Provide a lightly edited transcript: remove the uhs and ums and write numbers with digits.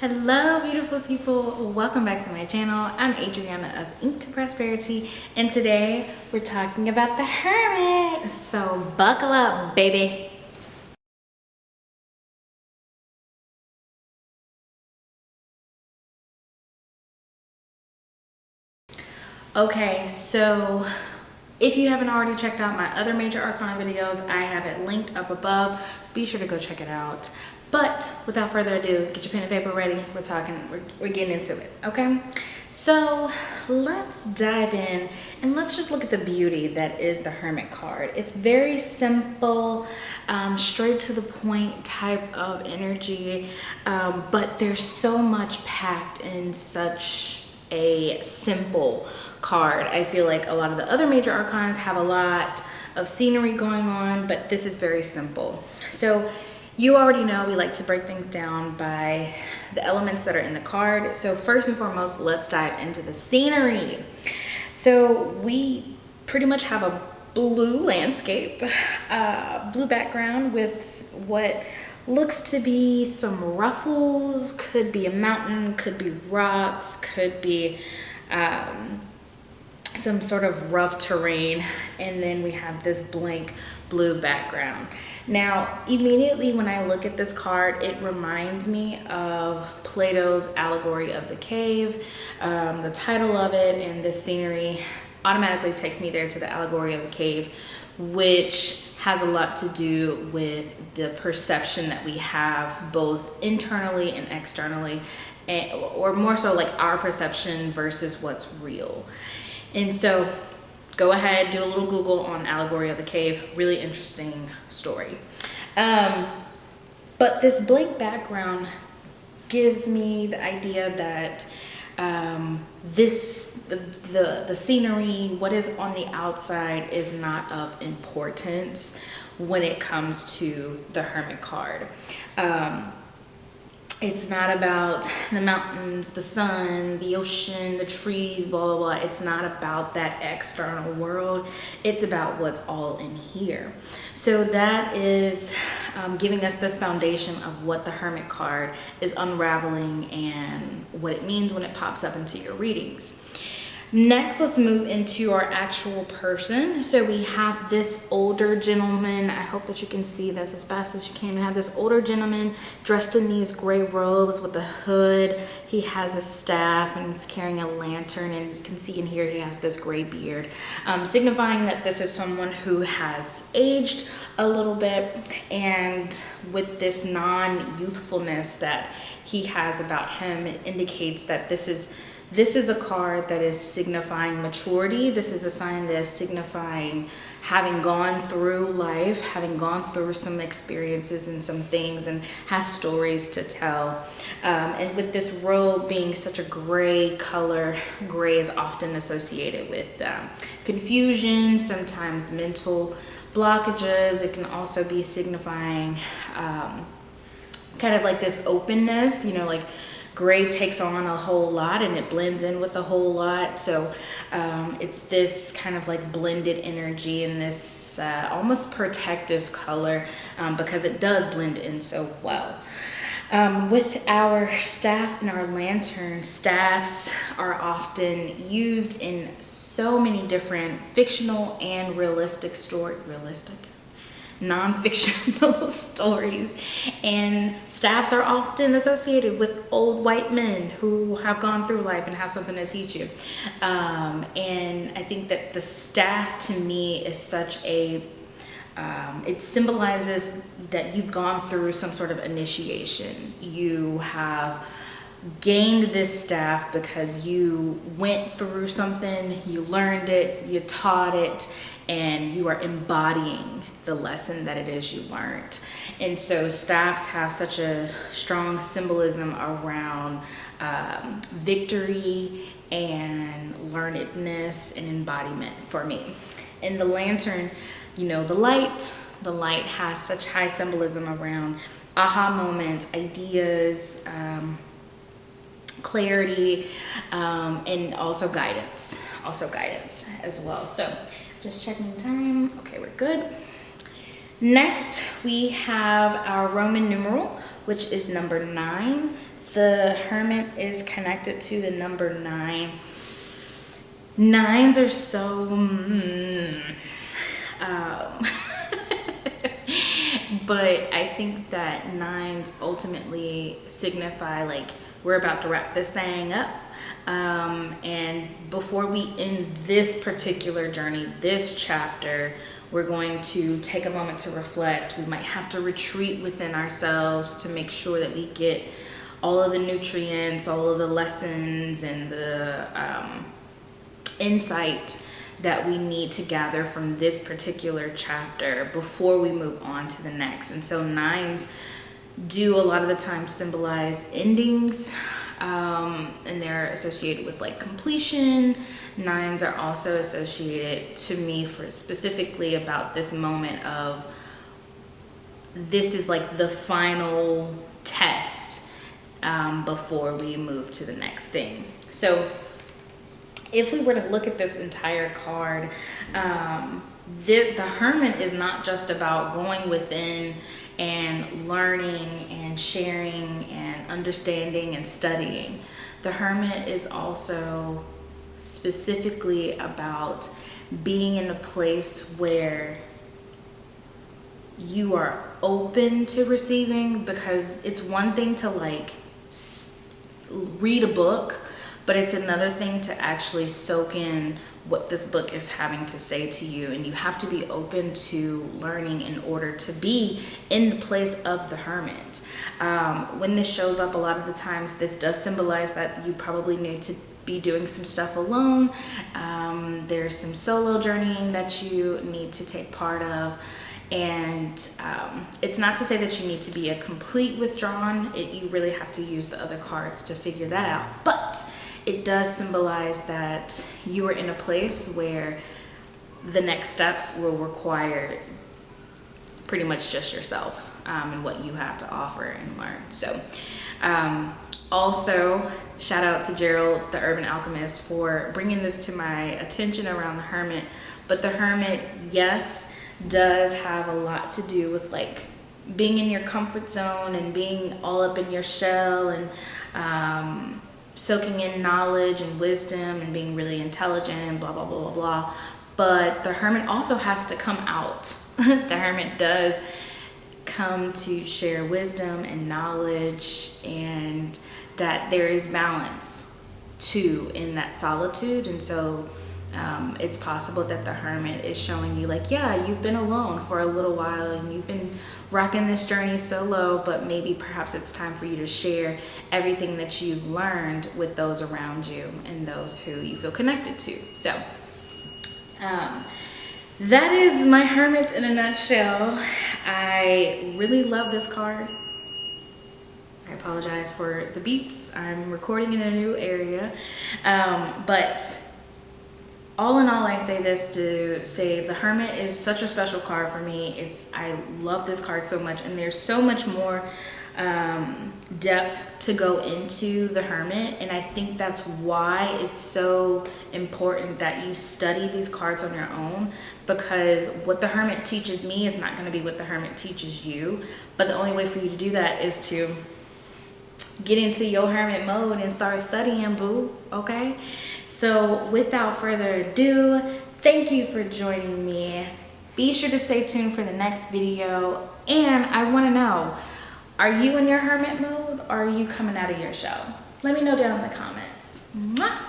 Hello beautiful people, welcome back to my channel. I'm Adriana of Ink to Prosperity, and today we're talking about the Hermit, so buckle up baby. Okay, so if you haven't already checked out my other major Arcana videos, I have it linked up above. Be sure to go check it out. But without further ado, get your pen and paper ready. We're getting into it, okay? So let's dive in and let's just look at the beauty that is the Hermit card. It's very simple, straight to the point type of energy, but there's so much packed in such a simple card. I feel like a lot of the other major arcanas have a lot of scenery going on, but this is very simple. So you already know we like to break things down by the elements that are in the card. So first and foremost, let's dive into the scenery. So we pretty much have a blue landscape, blue background with what looks to be some ruffles, could be a mountain, could be rocks, could be some sort of rough terrain, and then we have this blank blue background. Now, immediately when I look at this card, it reminds me of Plato's Allegory of the Cave. The title of it and the scenery automatically takes me there to the Allegory of the Cave, which has a lot to do with the perception that we have both internally and externally, or more so like our perception versus what's real. And so go ahead, do a little Google on Allegory of the Cave. Really interesting story. But this blank background gives me the idea that the scenery, what is on the outside, is not of importance when it comes to the Hermit card. It's not about the mountains, the sun, the ocean, the trees, blah, blah, blah. It's not about that external world. It's about what's all in here. So that is giving us this foundation of what the Hermit card is unraveling and what it means when it pops up into your readings. Next, let's move into our actual person. So we have this older gentleman. I hope that you can see this as best as you can. We have this older gentleman dressed in these gray robes with a hood. He has a staff and he's carrying a lantern, and you can see in here he has this gray beard, signifying that this is someone who has aged a little bit, and with this non-youthfulness that he has about him, it indicates that this is a card that is signifying maturity. This is a sign that is signifying having gone through life, having gone through some experiences and some things, and has stories to tell. And with this robe being such a gray color, gray is often associated with confusion, sometimes mental blockages. It can also be signifying kind of like this openness, you know, like gray takes on a whole lot and it blends in with a whole lot. So it's this kind of like blended energy and this almost protective color, because it does blend in so well. With our staff and our lantern, staffs are often used in so many different fictional and non-fictional stories, and staffs are often associated with old white men who have gone through life and have something to teach you. And I think that the staff to me is such a it symbolizes that you've gone through some sort of initiation. You have gained this staff because you went through something, you learned it, you taught it, and you are embodying the lesson that it is you learned. And so staffs have such a strong symbolism around victory and learnedness and embodiment for me. And the lantern, you know, the light has such high symbolism around aha moments, ideas, clarity, and also guidance as well. So just checking the time. Okay, we're good. Next, we have our Roman numeral, which is number 9. the Hermit is connected to the number 9. 9s are so but I think that 9s ultimately signify like we're about to wrap this thing up. And before we end this particular journey, this chapter, we're going to take a moment to reflect. We might have to retreat within ourselves to make sure that we get all of the nutrients, all of the lessons, and the insight that we need to gather from this particular chapter before we move on to the next. And so 9s do a lot of the time symbolize endings, and they're associated with like completion. 9s are also associated to me for specifically about this moment of this is like the final test before we move to the next thing. So if we were to look at this entire card, the Hermit is not just about going within and learning and sharing and understanding and studying. The Hermit is also specifically about being in a place where you are open to receiving, because it's one thing to like read a book, but it's another thing to actually soak in what this book is having to say to you. And you have to be open to learning in order to be in the place of the Hermit. When this shows up, a lot of the times this does symbolize that you probably need to be doing some stuff alone. There's some solo journeying that you need to take part of. And it's not to say that you need to be a complete withdrawn. You really have to use the other cards to figure that out. But it does symbolize that you are in a place where the next steps will require pretty much just yourself and what you have to offer and learn. So also shout out to Gerald, the Urban Alchemist, for bringing this to my attention around the Hermit. But the Hermit, yes, does have a lot to do with like being in your comfort zone and being all up in your shell and soaking in knowledge and wisdom and being really intelligent and blah, blah, blah, blah, blah. But the Hermit also has to come out. The Hermit does come to share wisdom and knowledge, and that there is balance too in that solitude. And so it's possible that the Hermit is showing you like, yeah, you've been alone for a little while and you've been rocking this journey solo, but maybe perhaps it's time for you to share everything that you've learned with those around you and those who you feel connected to. So that is my Hermit in a nutshell. I really love this card. I apologize for the beeps. I'm recording in a new area, but all in all, I say this to say the Hermit is such a special card for me. I love this card so much, and there's so much more depth to go into the Hermit, and I think that's why it's so important that you study these cards on your own, because what the Hermit teaches me is not going to be what the Hermit teaches you. But the only way for you to do that is to get into your Hermit mode and start studying, boo. Okay? So without further ado, thank you for joining me. Be sure to stay tuned for the next video. And I want to know, are you in your Hermit mode or are you coming out of your shell? Let me know down in the comments. Mwah!